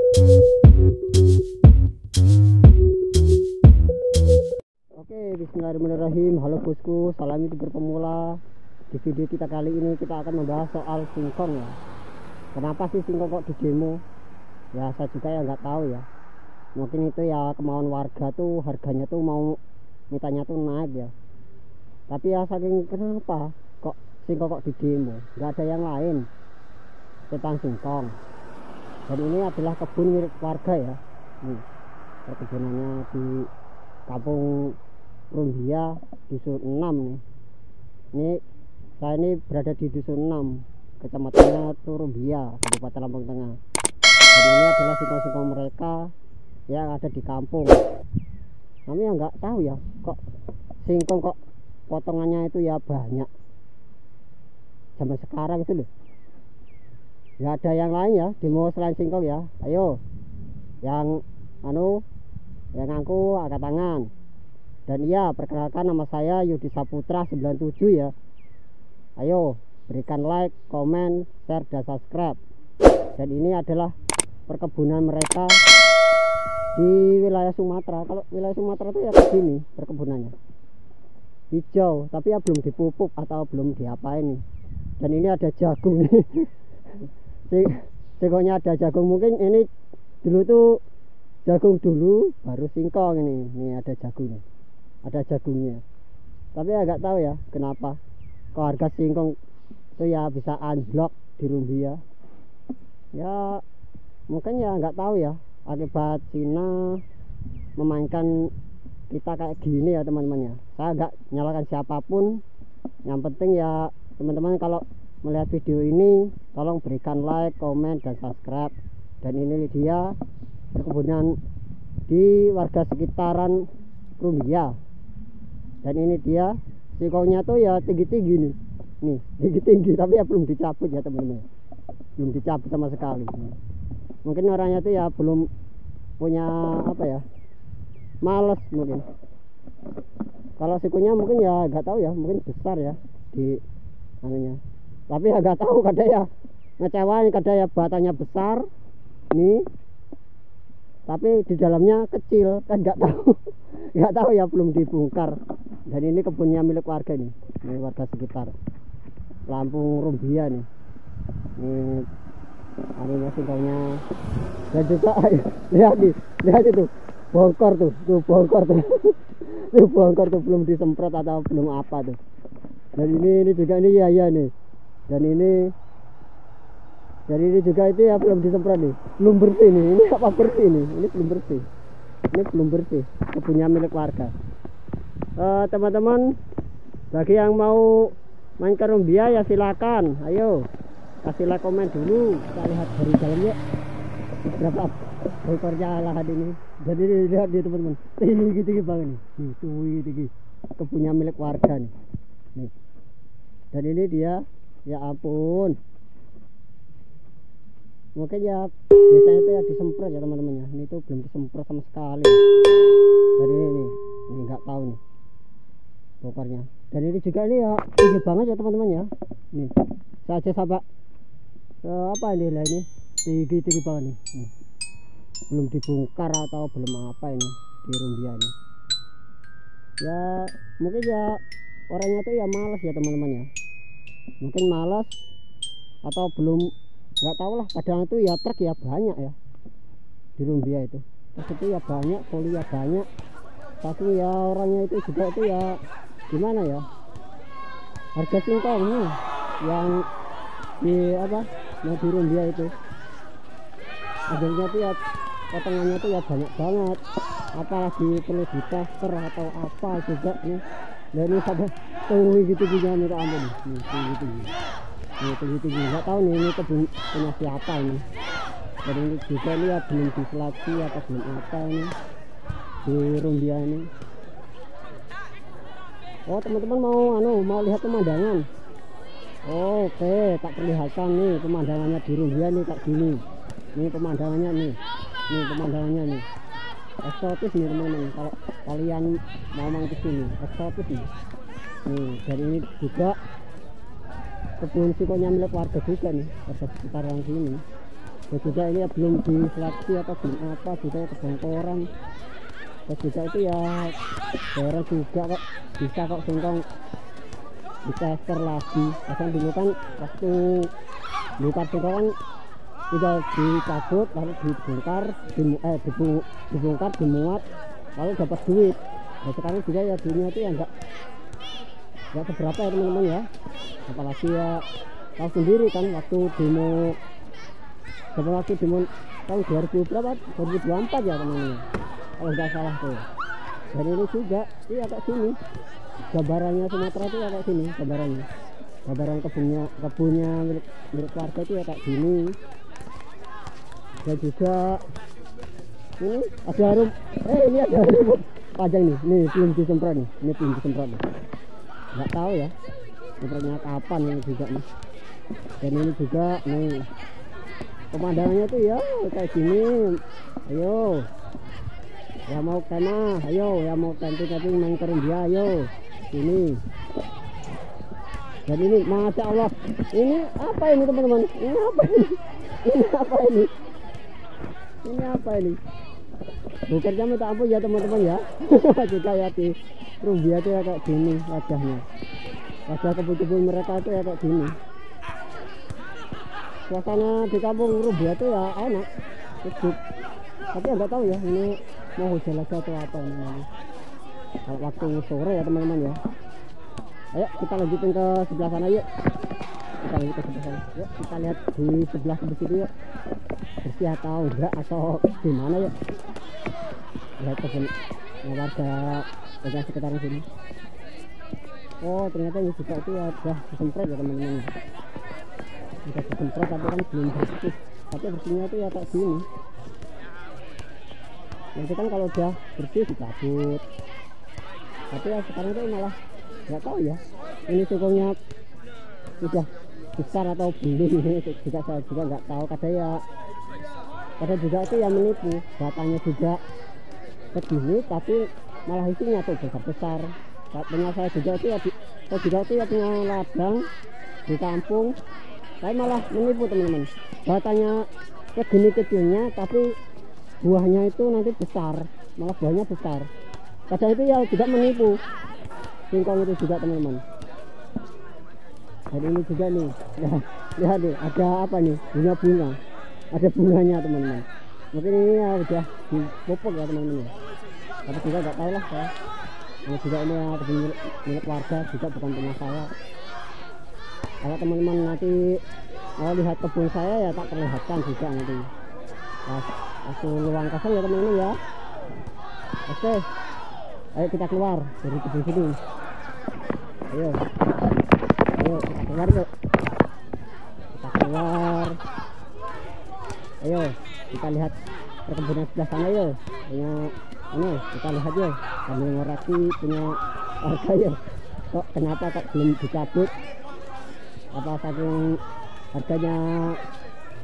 Oke, bismillahirrahmanirrahim. Halo bosku, salam youtuber pemula. Di video kita kali ini kita akan membahas soal singkong ya. Kenapa sih singkong kok di demo? Ya saya juga ya nggak tahu ya. Mungkin itu ya kemauan warga tuh, harganya tuh mau mintanya tuh naik ya. Tapi ya saking kenapa kok singkong kok di demo? Nggak ada yang lain tentang singkong. Dan ini adalah kebun milik warga ya. Nih, perkebunannya di Kampung Rumbia, Dusun 6 nih. Ini saya ini berada di Dusun 6, kecamatannya Rumbia, Kabupaten Lampung Tengah. Dan ini adalah singkong-singkong mereka yang ada di kampung. Kami ya nggak tahu ya, kok singkong kok potongannya itu ya banyak. Zaman sekarang itu loh. Nggak ada yang lain ya, demo selain singkong ya. Ayo, yang yang ngaku angkat tangan. Dan iya, perkenalkan nama saya Yudi Saputra 97 ya. Ayo berikan like, komen, share, dan subscribe. Dan ini adalah perkebunan mereka di wilayah Sumatera. Kalau wilayah Sumatera itu ya begini perkebunannya, hijau, tapi ya belum dipupuk atau belum diapain nih. Dan ini ada jagung nih. Singkongnya ada jagung, mungkin ini dulu tuh jagung dulu baru singkong ini. Nih ada jagungnya, ada jagungnya. Tapi agak tahu ya kenapa kok harga singkong itu ya bisa anjlok di Rumbia. Ya mungkin ya nggak tahu ya, akibat Cina memainkan kita kayak gini ya teman-teman ya. Saya nggak nyalakan siapapun, yang penting ya teman-teman kalau melihat video ini tolong berikan like, komen, dan subscribe. Dan ini dia perkebunan di warga sekitaran Rumbia. Dan ini dia singkongnya tuh ya tinggi-tinggi nih. Nih, tinggi-tinggi tapi ya belum dicabut ya teman-teman. Belum dicabut sama sekali. Mungkin orangnya tuh ya belum punya apa ya, males mungkin. Kalau sikunya mungkin ya nggak tahu ya, mungkin besar ya di anunya. Tapi ya nggak tahu, kadang ya ngecewain, kadang ya batangnya besar nih, tapi di dalamnya kecil, kan nggak tahu. Nggak tahu ya, belum dibongkar. Dan ini kebunnya milik warga nih, ini warga sekitar Lampung Rumbia nih. Ini anunya singkongnya. Dan juga lihat nih, lihat itu bongkar tuh bongkar tuh. Tuh bongkar tuh, belum disemprot atau belum apa tuh. Dan ini juga ini ya nih. Dan ini juga itu ya belum disemprot nih, belum bersih nih. Ini apa bersih nih? Ini belum bersih. Ini belum bersih. Kebunnya milik warga. Teman-teman, bagi yang mau main ke Rumbia ya silakan. Ayo kasih like, komen dulu. Kita lihat dari dalamnya berapa ekornya lahan ini. Jadi lihat nih teman-teman, tinggi banget nih. Nih tinggi. Kebunnya milik warga nih. Nih. Dan ini dia. Ya ampun, mungkin ya biasanya itu ya disemprot ya teman-teman ya. Ini tuh belum disemprot sama sekali. Jadi ini nggak tahu nih bokornya. Dan ini juga ini ya tinggi banget ya teman-teman ya. Nih saja sampai apa ini lah, ini tinggi banget nih. Belum dibongkar atau belum apa ini di Rumbia ini. Ya mungkin ya orangnya tuh ya malas ya teman-teman ya. Mungkin malas atau belum, nggak tahu lah. Kadang itu ya truk ya banyak ya di Rumbia itu. Terus itu ya banyak, poli ya banyak. Tapi ya orangnya itu juga itu ya gimana ya, harga singkongnya yang di apa, yang di Rumbia itu harganya itu ya potongannya itu ya banyak banget. Apalagi perlu ditester atau apa juga nih. Dan ini sampai tinggi minta ampun nih, tinggi nggak tahu nih ini kebun punya siapa ini. Dan ini juga lihat belum diseleksi atau belum apa ini di Rumbia ini. Oh teman-teman mau lihat pemandangan. Oke, tak perlihatkan nih pemandangannya di Rumbia nih kayak gini. Ini pemandangannya nih pemandangannya nih. Eksotis nih teman-teman, kalau kalian mau main ke sini eksotis nih. Dan ini juga kebun singkongnya milik warga juga nih, warga sekitaran sini. Terus juga ini ya belum diseleksi atau belum apa juga ya kebongkoran. Terus juga itu ya daerah juga kok bisa kok singkong ditester lagi. Bahkan dulu kan waktu bongkar singkong kan tinggal dicabut lalu dibongkar, dibongkar dimuat lalu dapat duit. Nah sekarang juga ya duitnya itu ya enggak seberapa ya teman-teman ya. Apalagi ya tahu sendiri kan waktu demo tahun 2000 berapa? 2024 ya teman-teman kalau nggak salah tuh. Dan ini juga iya kayak sini gambarannya Sumatera itu ya kayak sini gambaran kebunnya milik warga itu ya kayak gini. Dan juga ini ada harum ini ada rumput panjang nih belum disemprot nih, nggak tahu ya semprotnya kapan ini juga nih. Dan ini juga nih pemandangannya tuh ya kayak gini. Ayo ya mau kemah, ayo ya mau camping main ke Rumbia, ayo sini. Dan ini masya Allah, ini apa ini teman-teman, ini apa ini bukannya minta ampun ya teman-teman ya. Juga ya di Rumbia tuh ya kayak gini wajahnya, wajah kebun-kebun mereka tuh ya kayak gini. Suasana di kampung Rumbia tuh ya enak, sejuk. Tapi nggak tahu ya ini mau hujan lagi atau apa ini. Kalau waktu sore ya teman-teman ya. Ayo kita lanjutin ke sebelah sana yuk. Yuk kita lihat di sebelah situ yuk. Bersih atau enggak atau gimana yuk. Lihat kebun warga sekitaran sini. Oh ternyata ini juga itu ya sudah disemprot ya teman-teman. Sudah disemprot tapi kan belum bersih. Tapi bersihnya itu ya kayak gini. Nanti kan kalau udah bersih dicabut. Tapi ya sekarang itu malah nggak tahu ya ini singkongnya sudah besar atau belum. Ini juga saya juga nggak tahu. Kadang juga itu yang menipu, datanya juga segini tapi malah isinya tuh besar. Katanya saya juga itu ya punya ladang di kampung, saya malah menipu teman-teman. Datanya segini kecilnya tapi buahnya itu nanti besar, malah buahnya besar. Kadang itu ya juga menipu singkong itu juga teman-teman. Dan ini juga nih lihat nih ada apa nih, bunga ada bunganya teman-teman. Mungkin ini ya udah dipupuk ya teman-teman, tapi juga nggak tahu lah saya. Ini juga ini ya milik warga juga, bukan punya saya. Kalau teman-teman nanti mau lihat kebun saya ya tak perlihatkan juga nanti waktu luang kosong ya teman-teman ya. Oke, ayo kita keluar dari kebun sini. Ayo kita keluar yuk. Ayo kita lihat perkebunan sebelah sana yuk. Ini kita lihat yuk sambil ngoreksi punya warga yuk. Kok kenapa kok belum dicabut? Apa saking harganya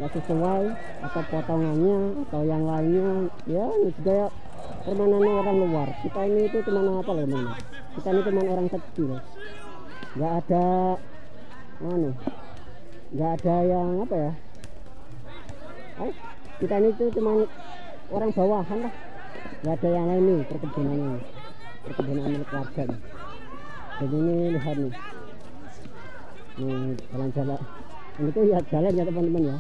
nggak sesuai atau potongannya atau yang lainnya ya. Ini juga ya permainannya orang luar. Kita ini itu cuma apa loh teman-teman, kita ini cuma orang kecil, nggak ada yang apa ya, kita ini tuh cuma orang bawahan lah, nggak ada yang lain nih. Perkebunan milik warga nih. Jadi ini lihat nih jalan-jalan ini tuh ya jalan ya teman-teman ya.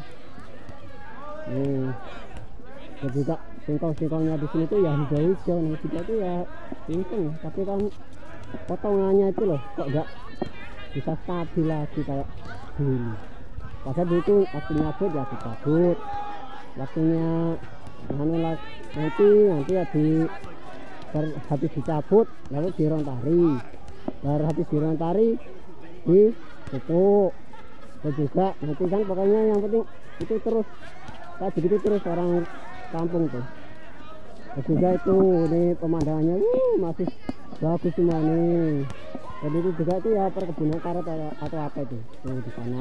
Dan juga singkongnya di sini tuh ya hijau-hijau. Nah juga tuh ya singkong, tapi kan potongannya itu loh kok nggak bisa stabil lagi kayak dulu. Padahal itu waktunya nyabut ya dicabut, waktunya nanti ya habis dicabut lalu dirontari, baru habis dirontari ditutup. Dan juga nanti kan pokoknya yang penting itu terus kayak begitu terus orang kampung tuh. Dan juga itu ini pemandangannya masih bagus semua nih. Dan itu juga itu ya perkebunan karet atau apa itu di sana.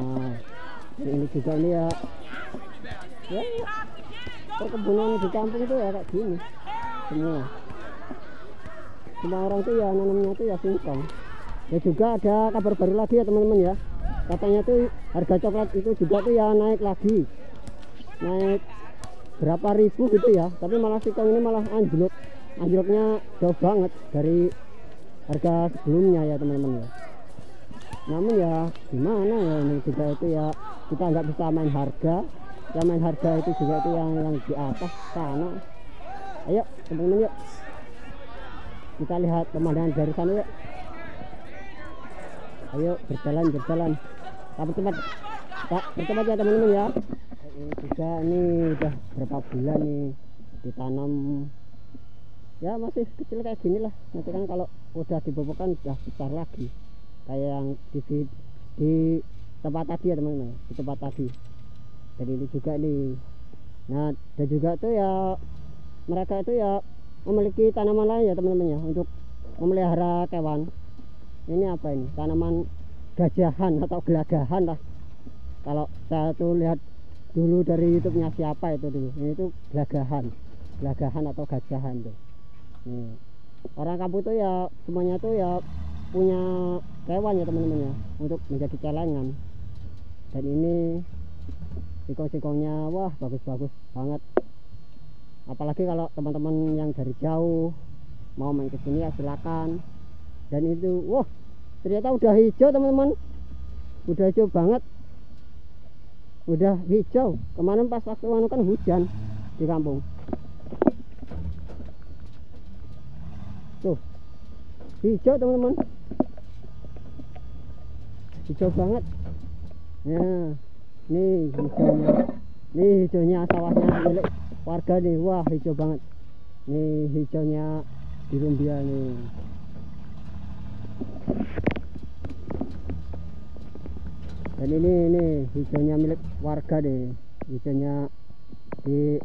Ini juga ini ya perkebunan di kampung itu ya kayak gini semua orang tuh ya nanamnya tuh ya singkong. Ya juga ada kabar baru lagi ya teman-teman ya, katanya tuh harga coklat itu juga tuh ya naik lagi. naik berapa ribu gitu ya, tapi malah singkong ini malah anjloknya jauh banget dari harga sebelumnya ya teman-teman ya. Namun ya gimana ya, ini juga itu ya kita nggak bisa main harga, yang main harga itu juga itu yang di atas sana. Ayo teman-teman yuk kita lihat pemandangan dari sana yuk. Ayo berjalan tapi cepat Pak, bercepat ya teman-teman ya. Ini juga ini udah berapa bulan nih ditanam ya, masih kecil kayak gini lah. Nanti kan kalau udah dibobokkan udah besar lagi kayak yang di tempat tadi ya teman-teman, di tempat tadi. Jadi ini juga nih. Nah dan juga tuh ya mereka itu ya memiliki tanaman lain ya teman-teman ya, untuk memelihara kewan. Ini apa ini, tanaman gajahan atau gelagahan lah kalau saya tuh lihat dulu dari YouTube-nya siapa itu dulu. Ini tuh gelagahan atau gajahan tuh. Nih. Orang kampung tuh ya semuanya tuh ya punya kewan ya teman-teman ya, untuk menjadi celengan. Dan ini singkong-singkongnya wah bagus-bagus banget. Apalagi kalau teman-teman yang dari jauh mau main ke sini ya silakan. Dan itu wah ternyata udah hijau teman-teman, udah hijau banget, udah hijau. Kemarin pas waktu kan hujan di kampung tuh hijau teman-teman, hijau banget. Nah nih hijaunya sawahnya milik warga nih, wah hijau banget. Nih hijaunya di Rumbia nih. Dan ini hijaunya milik warga deh, hijaunya di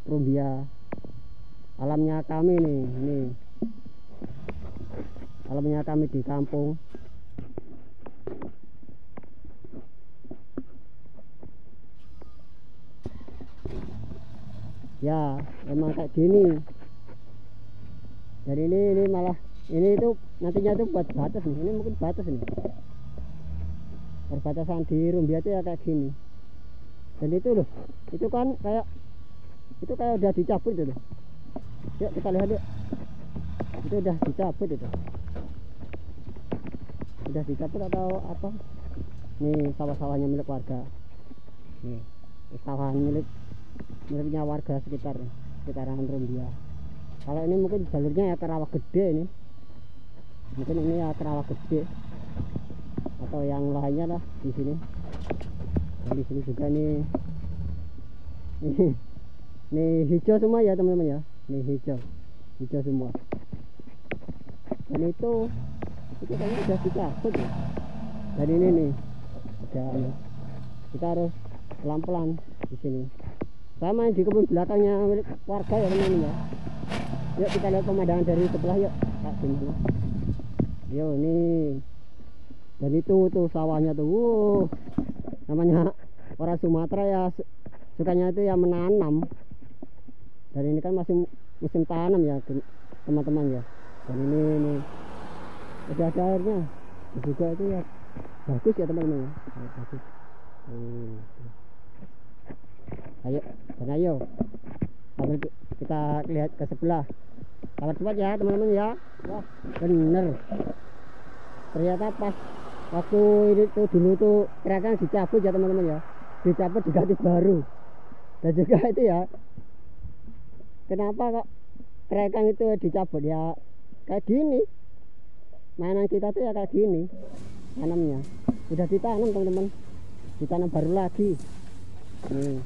Rumbia. Alamnya kami nih, ini alamnya kami di kampung. Ya emang kayak gini. Jadi ini malah ini tuh nantinya tuh buat batas nih, ini mungkin batas nih, perbatasan di Rumbia tuh ya kayak gini. Dan itu loh, itu kan kayak udah dicabut itu loh. Yuk kita lihat yuk, itu udah dicabut itu, udah dicabut atau apa. Nih sawah-sawahnya milik warga, nih sawahan miliknya warga sekitaran Rumbia. Kalau ini mungkin jalurnya ya ke Rawa Gede, ini mungkin ini ya ke Rawa Gede atau yang lainnya lah di sini. Dan di sini juga nih hijau semua ya teman-teman ya, nih hijau semua. Dan itu kayaknya udah dicabut ya. Dan ini nih udah, kita harus pelan-pelan di sini. Saya main di kebun belakangnya milik warga ya teman-teman ya. Yuk kita lihat pemandangan dari sebelah yuk. Gimana? Yuk nih. Dan itu tuh sawahnya tuh, namanya orang Sumatera ya sukanya itu ya menanam. Dan ini kan masih musim tanam ya teman-teman ya. Dan ini udah ada airnya juga itu ya, bagus ya teman-teman ya, bagus. Ayo sambil kita lihat ke sebelah. Sabar cepat ya teman-teman ya. Wah bener, ternyata pas waktu ini tuh dulu tuh kerekan dicabut ya teman-teman ya, dicabut diganti baru. Dan juga itu ya, kenapa kok kerekan itu dicabut ya kayak gini. Mainan kita tuh ya kayak gini, tanamnya udah ditanam teman-teman, ditanam baru lagi nih.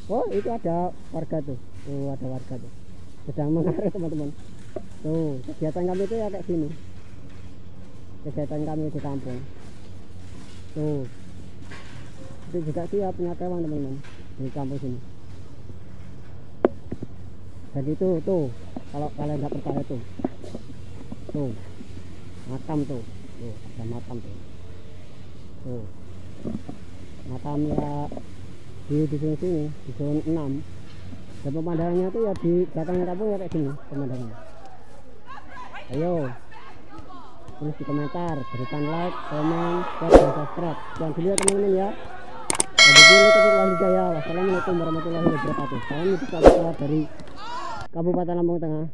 Oh itu ada warga tuh, ada warga tuh sedang mengarit teman-teman. Tuh kegiatan kami itu ya kayak gini, kegiatan kami di kampung. Tuh itu juga sih ya punya kewan teman-teman di kampung sini. Jadi tuh kalau kalian nggak percaya tuh makam tuh ada makam tuh makam ya di sini di zona 6. Dan pemandangannya tuh ya di belakang kampung ya kayak gini pemandangannya. Ayo tulis di komentar, berikan like, komen, share, dan subscribe. Jangan dulu ya teman-teman ya. Wabillahi hidayah. Wassalamualaikum warahmatullahi wabarakatuh. Salam itu dari Kabupaten Lampung Tengah.